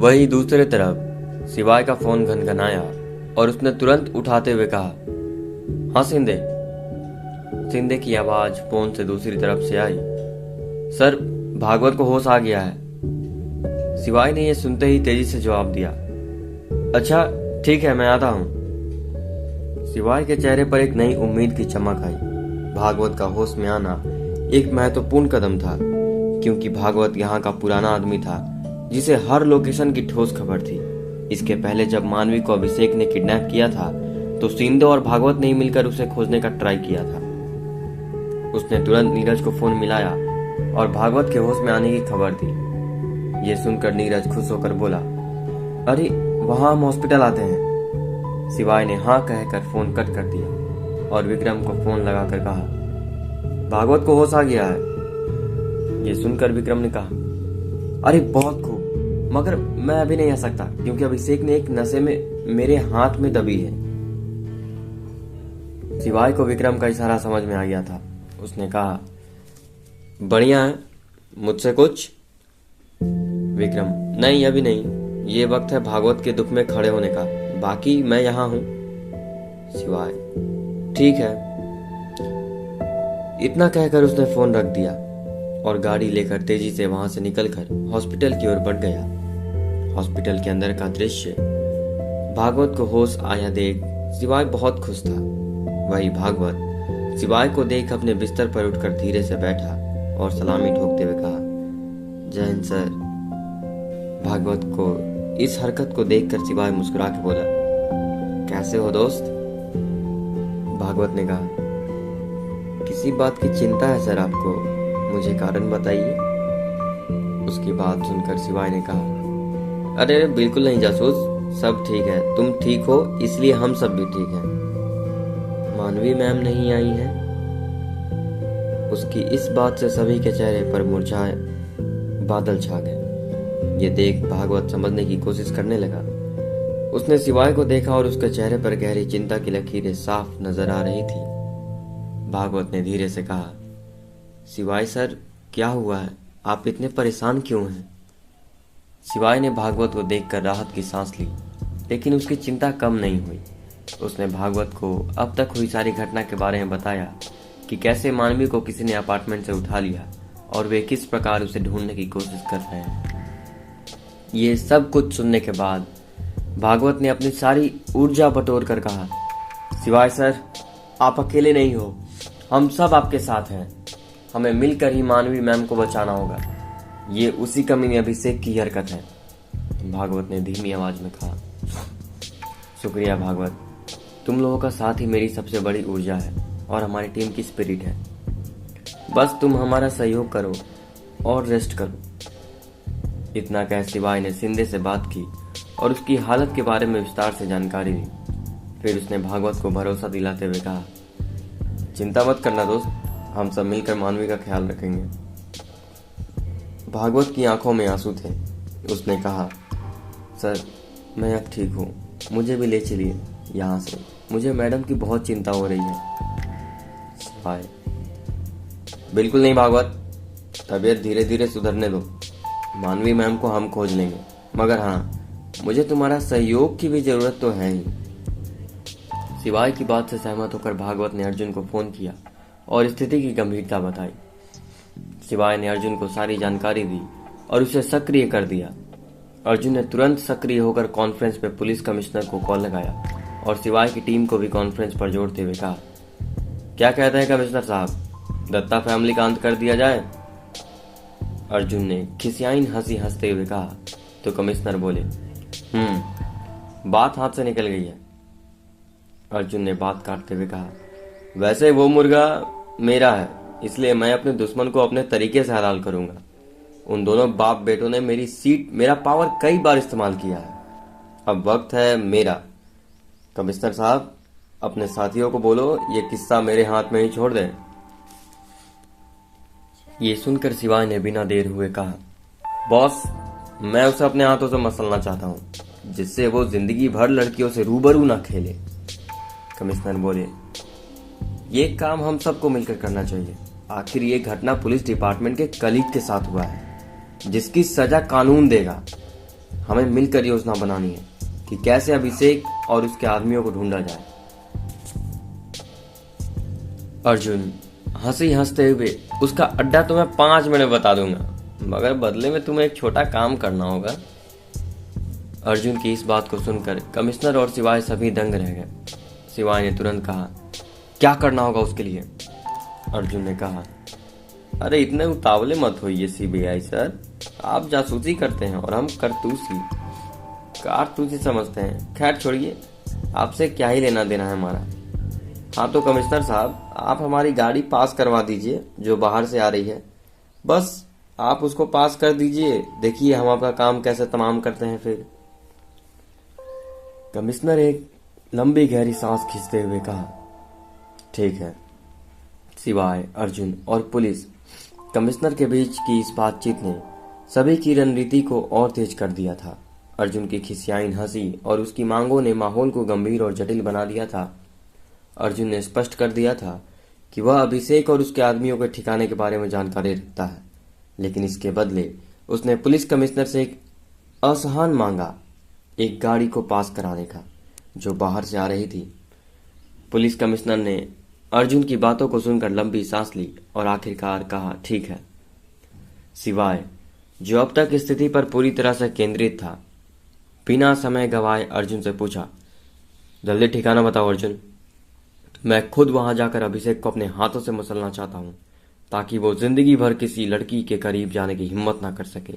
वहीं दूसरे तरफ सिवाय का फोन घनघनाया और उसने तुरंत उठाते हुए कहा, हाँ शिंदे। शिंदे की आवाज फोन से दूसरी तरफ से आई, सर भागवत को होश आ गया है। सिवाय ने यह सुनते ही तेजी से जवाब दिया, अच्छा ठीक है मैं आता हूं। सिवाय के चेहरे पर एक नई उम्मीद की चमक आई। भागवत का होश में आना एक महत्वपूर्ण कदम था, क्योंकि भागवत यहाँ का पुराना आदमी था जिसे हर लोकेशन की ठोस खबर थी। इसके पहले जब मानवी को अभिषेक ने किडनैप किया था तो शिंदे और भागवत ने ही मिलकर उसे खोजने का ट्राई किया था। उसने तुरंत नीरज को फोन मिलाया और भागवत के होश में आने की खबर दी। ये सुनकर नीरज खुश होकर बोला, अरे वहां हम हॉस्पिटल आते हैं। सिवाय ने हाँ कहकर फोन कट कर दिया और विक्रम को फोन लगाकर कहा, भागवत को होश आ गया है। ये सुनकर विक्रम ने कहा, अरे बहुत खूब, मगर मैं अभी नहीं आ सकता क्योंकि अभिषेक ने एक नशे में मेरे हाथ में दबी है। सिवाय को विक्रम का इशारा समझ में आ गया था। उसने कहा, बढ़िया है, मुझसे कुछ? विक्रम, नहीं अभी नहीं, ये वक्त है भागवत के दुख में खड़े होने का, बाकी मैं यहाँ हूं। सिवाय, ठीक है। इतना कहकर उसने फोन रख दिया और गाड़ी लेकर तेजी से वहां से निकलकर हॉस्पिटल की ओर बढ़ गया। हॉस्पिटल के अंदर का दृश्य, भागवत को होश आया देख सिवाय बहुत खुश था। वही भागवत सिवाय को देख अपने बिस्तर पर उठकर धीरे से बैठा और सलामी ठोकते हुए कहा, जय हिंद सर। भागवत को इस हरकत को देखकर सिवाय मुस्कुरा के बोला, कैसे हो दोस्त? भागवत ने कहा, किसी बात की चिंता है सर आपको, मुझे कारण बताइए। उसकी बात सुनकर सिवाय ने कहा, अरे बिल्कुल नहीं जासूस, सब ठीक है, तुम ठीक हो इसलिए हम सब भी ठीक हैं। मानवी मैम नहीं आई है? उसकी इस बात से सभी के चेहरे पर मुरझाए बादल छा गए। ये देख भागवत समझने की कोशिश करने लगा। उसने सिवाय को देखा और उसके चेहरे पर गहरी चिंता की लकीरें साफ नजर आ रही थी। भागवत ने धीरे से कहा, सिवाय सर क्या हुआ है, आप इतने परेशान क्यों हैं? सिवाय ने भागवत को देखकर राहत की सांस ली, लेकिन उसकी चिंता कम नहीं हुई। उसने भागवत को अब तक हुई सारी घटना के बारे में बताया कि कैसे मानवी को किसी ने अपार्टमेंट से उठा लिया और वे किस प्रकार उसे ढूंढने की कोशिश कर रहे हैं। ये सब कुछ सुनने के बाद भागवत ने अपनी सारी ऊर्जा बटोर कर कहा, सिवाय सर आप अकेले नहीं हो, हम सब आपके साथ हैं। हमें मिलकर ही मानवी मैम को बचाना होगा। ये उसी कमीने अभिषेक की हरकत है। भागवत ने धीमी आवाज में कहा, शुक्रिया भागवत, तुम लोगों का साथ ही मेरी सबसे बड़ी ऊर्जा है और हमारी टीम की स्पिरिट है। बस तुम हमारा सहयोग करो और रेस्ट करो। इतना कह सिवाय ने शिंदे से बात की और उसकी हालत के बारे में विस्तार से जानकारी दी। फिर उसने भागवत को भरोसा दिलाते हुए कहा, चिंता मत करना दोस्त, हम सब मिलकर मानवी का ख्याल रखेंगे। भागवत की आंखों में आंसू थे। उसने कहा, सर मैं अब ठीक हूँ, मुझे भी ले चलिए यहाँ से, मुझे मैडम की बहुत चिंता हो रही है। सिवाय, बिल्कुल नहीं भागवत, तबीयत धीरे धीरे सुधरने दो, मानवी मैम को हम खोज लेंगे, मगर हाँ मुझे तुम्हारा सहयोग की भी जरूरत तो है ही। सिवाय की बात से सहमत होकर भागवत ने अर्जुन को फोन किया और स्थिति की गंभीरता बताई। सिवाय ने अर्जुन को सारी जानकारी दी और उसे सक्रिय कर दिया। अर्जुन ने तुरंत सक्रिय होकर कॉन्फ्रेंस पे पुलिस कमिश्नर को कॉल लगाया और सिवाय की टीम को भी कॉन्फ्रेंस पर जोड़ते हुए कहा, क्या कहते हैं कमिश्नर साहब, दत्ता फैमिली का अंत कर दिया जाए? अर्जुन ने खिसियाइन हंसी हंसते हुए कहा तो कमिश्नर बोले, बात हाथ से निकल गई है। अर्जुन ने बात काटते हुए कहा, वैसे वो मुर्गा मेरा है, इसलिए मैं अपने दुश्मन को अपने तरीके से हलाल करूंगा। उन दोनों बाप बेटों ने मेरी सीट, मेरा पावर कई बार इस्तेमाल किया है, अब वक्त है मेरा। कमिश्नर साहब अपने साथियों को बोलो ये किस्सा मेरे हाथ में ही छोड़ दें। ये सुनकर सिवाय ने बिना देर हुए कहा, बॉस मैं उसे अपने हाथों से मसलना चाहता हूँ, जिससे वो जिंदगी भर लड़कियों से रूबरू ना खेले। कमिश्नर बोले, ये काम हम सबको मिलकर करना चाहिए। आखिर ये घटना पुलिस डिपार्टमेंट के कलीग के साथ हुआ है, जिसकी सजा कानून देगा। हमें मिलकर योजना बनानी है कि कैसे अभिषेक और उसके आदमियों को ढूंढा जाए। अर्जुन हंसी हंसते हुए, उसका अड्डा तो मैं 5 मिनट में बता दूंगा, मगर बदले में तुम्हें एक छोटा काम करना होगा। अर्जुन की इस बात को सुनकर कमिश्नर और सिवाय सभी दंग रह गए। सिवाय ने तुरंत कहा, क्या करना होगा उसके लिए? अर्जुन ने कहा, अरे इतने उतावले मत होइए सीबीआई सर, आप जासूसी करते हैं और हम कारतूसी समझते हैं। खैर छोड़िए, आपसे क्या ही लेना देना है हमारा। हाँ तो कमिश्नर साहब, आप हमारी गाड़ी पास करवा दीजिए जो बाहर से आ रही है। बस आप उसको पास कर दीजिए, देखिए हम आपका काम कैसे तमाम करते हैं फिर। कमिश्नर एक लंबी गहरी सांस खींचते हुए कहा, ठीक है। सिवाय अर्जुन और पुलिस कमिश्नर के बीच की इस बातचीत ने सभी की रणनीति को और तेज कर दिया था। अर्जुन की खिसियाई हंसी और उसकी मांगों ने माहौल को गंभीर और जटिल बना दिया था। अर्जुन ने स्पष्ट कर दिया था कि वह अभिषेक और उसके आदमियों के ठिकाने के बारे में जानकारी रखता है, लेकिन इसके बदले उसने पुलिस कमिश्नर से एक आसान मांगा, एक गाड़ी को पास कराने का जो बाहर से आ रही थी। पुलिस कमिश्नर ने अर्जुन की बातों को सुनकर लंबी सांस ली और आखिरकार कहा, ठीक है। सिवाय जो अब तक स्थिति पर पूरी तरह से केंद्रित था, बिना समय गवाए अर्जुन से पूछा, जल्दी ठिकाना बताओ अर्जुन, मैं खुद वहां जाकर अभिषेक को अपने हाथों से मसलना चाहता हूं ताकि वो जिंदगी भर किसी लड़की के करीब जाने की हिम्मत ना कर सके।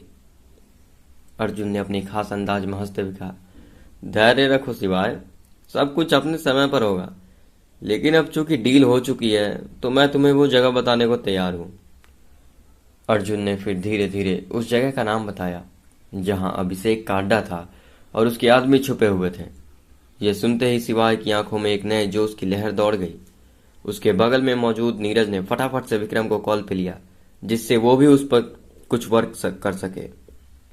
अर्जुन ने अपनी खास अंदाज में हंसते हुए कहा, धैर्य रखो सिवाय, सब कुछ अपने समय पर होगा, लेकिन अब चूंकि डील हो चुकी है तो मैं तुम्हें वो जगह बताने को तैयार हूं। अर्जुन ने फिर धीरे धीरे उस जगह का नाम बताया जहां अभिषेक का अड्डा था और उसके आदमी छुपे हुए थे। यह सुनते ही सिवाय की आंखों में एक नए जोश की लहर दौड़ गई। उसके बगल में मौजूद नीरज ने फटाफट से विक्रम को कॉल पे लिया, जिससे वो भी उस पर कुछ वर्क कर सके।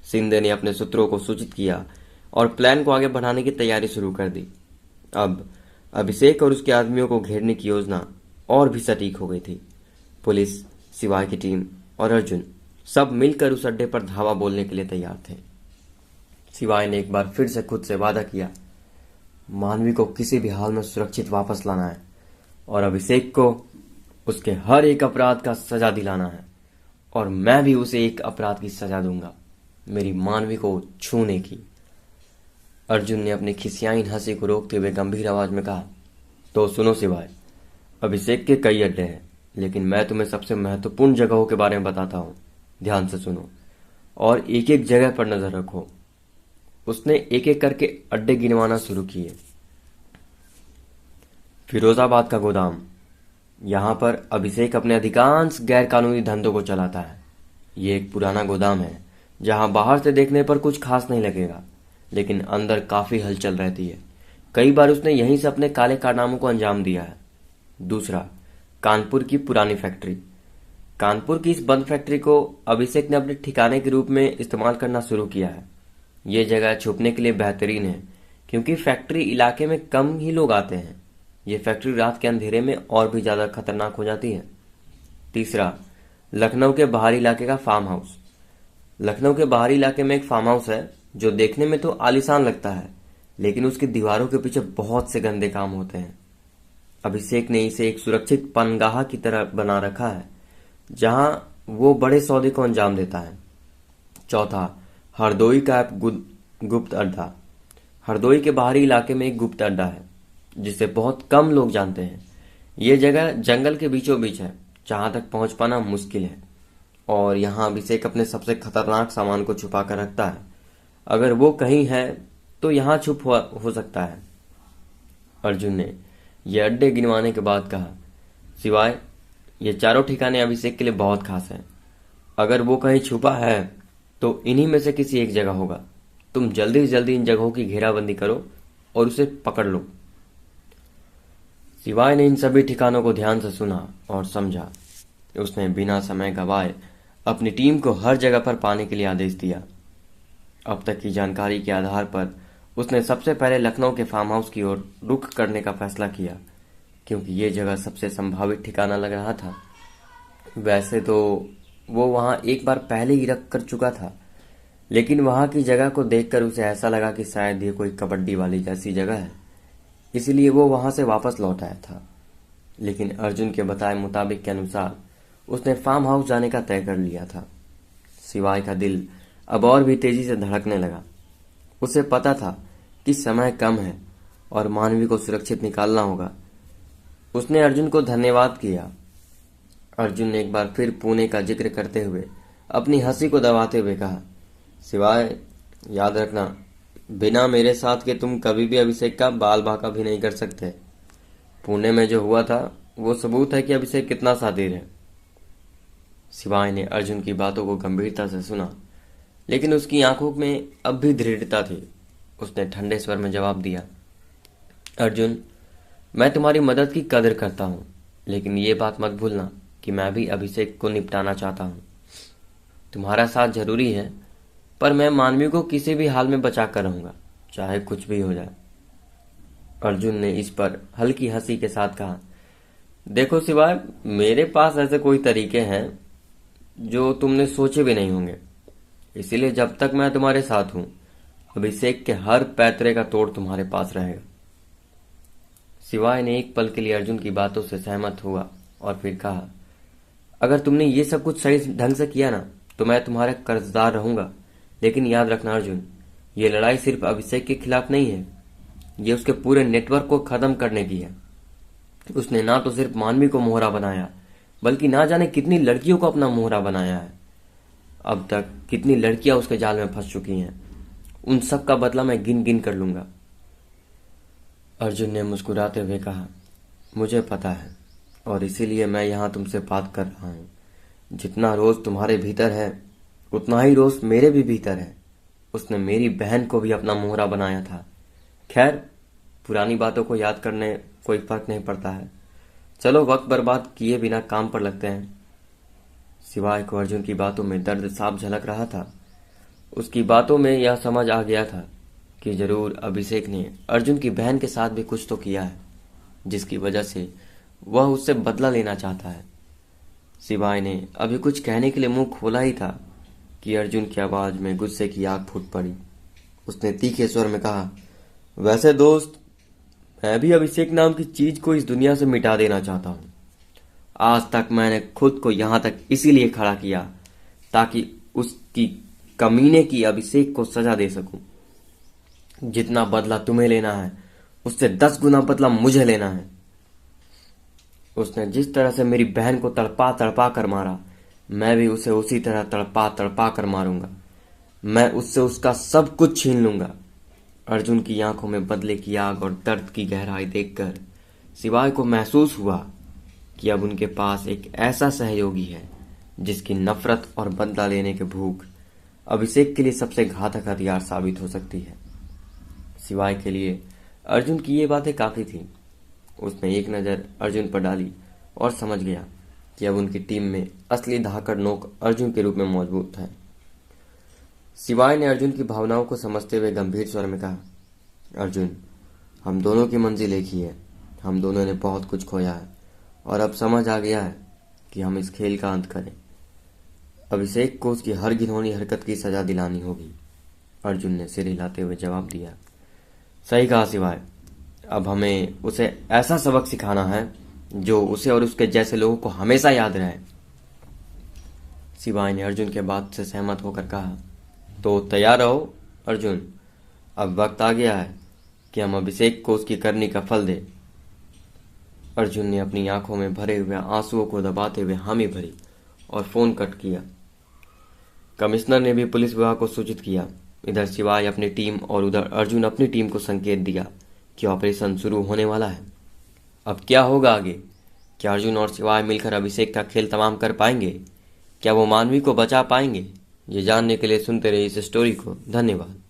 सिंधे ने अपने सूत्रों को सूचित किया और प्लान को आगे बढ़ाने की तैयारी शुरू कर दी। अब अभिषेक और उसके आदमियों को घेरने की योजना और भी सटीक हो गई थी। पुलिस, सिवाय की टीम और अर्जुन सब मिलकर उस अड्डे पर धावा बोलने के लिए तैयार थे। सिवाय ने एक बार फिर से खुद से वादा किया, मानवी को किसी भी हाल में सुरक्षित वापस लाना है और अभिषेक को उसके हर एक अपराध का सजा दिलाना है, और मैं भी उसे एक अपराध की सजा दूंगा, मेरी मानवी को छूने की। अर्जुन ने अपनी खिसियाई हंसी को रोकते हुए गंभीर आवाज में कहा, तो सुनो सिवाय, अभिषेक के कई अड्डे हैं, लेकिन मैं तुम्हें सबसे महत्वपूर्ण जगहों के बारे में बताता हूं, ध्यान से सुनो और एक एक जगह पर नजर रखो। उसने एक एक करके अड्डे गिनवाना शुरू किए। फिरोजाबाद का गोदाम, यहां पर अभिषेक अपने अधिकांश गैर कानूनी धंधों को चलाता है। ये एक पुराना गोदाम है जहां बाहर से देखने पर कुछ खास नहीं लगेगा, लेकिन अंदर काफी हलचल रहती है। कई बार उसने यहीं से अपने काले कारनामों को अंजाम दिया है। दूसरा, कानपुर की पुरानी फैक्ट्री। कानपुर की इस बंद फैक्ट्री को अभिषेक ने अपने ठिकाने के रूप में इस्तेमाल करना शुरू किया है। ये जगह छुपने के लिए बेहतरीन है क्योंकि फैक्ट्री इलाके में कम ही लोग आते हैं। ये फैक्ट्री रात के अंधेरे में और भी ज्यादा खतरनाक हो जाती है। तीसरा, लखनऊ के बाहरी इलाके का फार्म हाउस। लखनऊ के बाहरी इलाके में एक फार्म हाउस है जो देखने में तो आलीशान लगता है, लेकिन उसकी दीवारों के पीछे बहुत से गंदे काम होते हैं। अभिषेक ने इसे एक सुरक्षित पनगाह की तरह बना रखा है जहां वो बड़े सौदे को अंजाम देता है। चौथा, हरदोई का एक गुप्त अड्डा। हरदोई के बाहरी इलाके में एक गुप्त अड्डा है जिसे बहुत कम लोग जानते हैं। ये जगह जंगल के बीचों बीच है जहां तक पहुंच पाना मुश्किल है, और यहां अभिषेक अपने सबसे खतरनाक सामान को छुपा कर रखता है। अगर वो कहीं है तो यहां छुप हो सकता है। अर्जुन ने ये अड्डे गिनवाने के बाद कहा, सिवाय ये चारों ठिकाने अभिषेक के लिए बहुत खास हैं। अगर वो कहीं छुपा है तो इन्हीं में से किसी एक जगह होगा। तुम जल्दी से जल्दी इन जगहों की घेराबंदी करो और उसे पकड़ लो। सिवाय ने इन सभी ठिकानों को ध्यान से सुना और समझा। उसने बिना समय गवाए अपनी टीम को हर जगह पर पाने के लिए आदेश दिया। अब तक की जानकारी के आधार पर उसने सबसे पहले लखनऊ के फार्म हाउस की ओर रुख करने का फैसला किया, क्योंकि ये जगह सबसे संभावित ठिकाना लग रहा था। वैसे तो वो वहां एक बार पहले ही रख कर चुका था, लेकिन वहां की जगह को देखकर उसे ऐसा लगा कि शायद ये कोई कबड्डी वाली जैसी जगह है, इसलिए वो वहां से वापस लौट आया था। लेकिन अर्जुन के बताए मुताबिक के अनुसार उसने फार्म हाउस जाने का तय कर लिया था। शिवाय का दिल अब और भी तेजी से धड़कने लगा। उसे पता था कि समय कम है और मानवी को सुरक्षित निकालना होगा। उसने अर्जुन को धन्यवाद किया। अर्जुन ने एक बार फिर पुणे का जिक्र करते हुए अपनी हंसी को दबाते हुए कहा, शिवाय, याद रखना, बिना मेरे साथ के तुम कभी भी अभिषेक का बाल बांका भी नहीं कर सकते। पुणे में जो हुआ था वो सबूत है कि अभिषेक कितना शातिर है। शिवाय ने अर्जुन की बातों को गंभीरता से सुना, लेकिन उसकी आंखों में अब भी दृढ़ता थी। उसने ठंडे स्वर में जवाब दिया, अर्जुन, मैं तुम्हारी मदद की कदर करता हूं, लेकिन ये बात मत भूलना कि मैं भी अभिषेक को निपटाना चाहता हूं। तुम्हारा साथ जरूरी है, पर मैं मानवी को किसी भी हाल में बचा कर रहूंगा, चाहे कुछ भी हो जाए। अर्जुन ने इस पर हल्की हंसी के साथ कहा, देखो शिवाय, मेरे पास ऐसे कोई तरीके हैं जो तुमने सोचे भी नहीं होंगे, इसीलिए जब तक मैं तुम्हारे साथ हूं, अभिषेक के हर पैतरे का तोड़ तुम्हारे पास रहेगा। शिवाय ने एक पल के लिए अर्जुन की बातों से सहमत हुआ और फिर कहा, अगर तुमने ये सब कुछ सही ढंग से किया ना, तो मैं तुम्हारा कर्जदार रहूंगा। लेकिन याद रखना अर्जुन, ये लड़ाई सिर्फ अभिषेक के खिलाफ नहीं है, ये उसके पूरे नेटवर्क को खत्म करने की है। उसने ना तो सिर्फ मानवी को मोहरा बनाया, बल्कि ना जाने कितनी लड़कियों को अपना मोहरा बनाया है। अब तक कितनी लड़कियां उसके जाल में फंस चुकी हैं, उन सब का बदला मैं गिन गिन कर लूंगा। अर्जुन ने मुस्कुराते हुए कहा, मुझे पता है, और इसीलिए मैं यहां तुमसे बात कर रहा हूं। जितना रोज तुम्हारे भीतर है, उतना ही रोज मेरे भी भीतर है। उसने मेरी बहन को भी अपना मोहरा बनाया था। खैर, पुरानी बातों को याद करने कोई फर्क नहीं पड़ता है। चलो वक्त बर्बाद किए बिना काम पर लगते हैं। शिवाय को अर्जुन की बातों में दर्द साफ झलक रहा था। उसकी बातों में यह समझ आ गया था कि जरूर अभिषेक ने अर्जुन की बहन के साथ भी कुछ तो किया है, जिसकी वजह से वह उससे बदला लेना चाहता है। शिवाय ने अभी कुछ कहने के लिए मुंह खोला ही था कि अर्जुन की आवाज में गुस्से की आग फूट पड़ी। उसने तीखे स्वर में कहा, वैसे दोस्त, मैं भी अभिषेक नाम की चीज को इस दुनिया से मिटा देना चाहता हूं। आज तक मैंने खुद को यहां तक इसीलिए खड़ा किया ताकि उसकी कमीने की अभिषेक को सजा दे सकूं। जितना बदला तुम्हें लेना है, उससे 10 गुना बदला मुझे लेना है। उसने जिस तरह से मेरी बहन को तड़पा तड़पा कर मारा, मैं भी उसे उसी तरह तड़पा तड़पा कर मारूंगा। मैं उससे उसका सब कुछ छीन लूंगा। अर्जुन की आंखों में बदले की आग और दर्द की गहराई देखकर शिवाय को महसूस हुआ कि अब उनके पास एक ऐसा सहयोगी है जिसकी नफरत और बदला लेने की भूख अभिषेक के लिए सबसे घातक हथियार साबित हो सकती है। शिवाय के लिए अर्जुन की ये बातें काफी थी। उसने एक नजर अर्जुन पर डाली और समझ गया कि अब उनकी टीम में असली धाकड़ नोक अर्जुन के रूप में मौजूद है। शिवाय ने अर्जुन की भावनाओं को समझते हुए गंभीर स्वर में कहा, अर्जुन, हम दोनों की मंजिल एक ही है। हम दोनों ने बहुत कुछ खोया है और अब समझ आ गया है कि हम इस खेल का अंत करें। अभिषेक को उसकी हर घिनौनी हरकत की सजा दिलानी होगी। अर्जुन ने सिर हिलाते हुए जवाब दिया, सही कहा शिवाय, अब हमें उसे ऐसा सबक सिखाना है जो उसे और उसके जैसे लोगों को हमेशा याद रहे। शिवाय ने अर्जुन के बात से सहमत होकर कहा, तो तैयार रहो अर्जुन, अब वक्त आ गया है कि हम अभिषेक को उसकी करनी का फल दें। अर्जुन ने अपनी आंखों में भरे हुए आंसुओं को दबाते हुए हामी भरी और फोन कट किया। कमिश्नर ने भी पुलिस विभाग को सूचित किया। इधर शिवाय अपनी टीम और उधर अर्जुन अपनी टीम को संकेत दिया कि ऑपरेशन शुरू होने वाला है। अब क्या होगा आगे? क्या अर्जुन और शिवाय मिलकर अभिषेक का खेल तमाम कर पाएंगे? क्या वो मानवी को बचा पाएंगे? ये जानने के लिए सुनते रहिए इस स्टोरी को। धन्यवाद।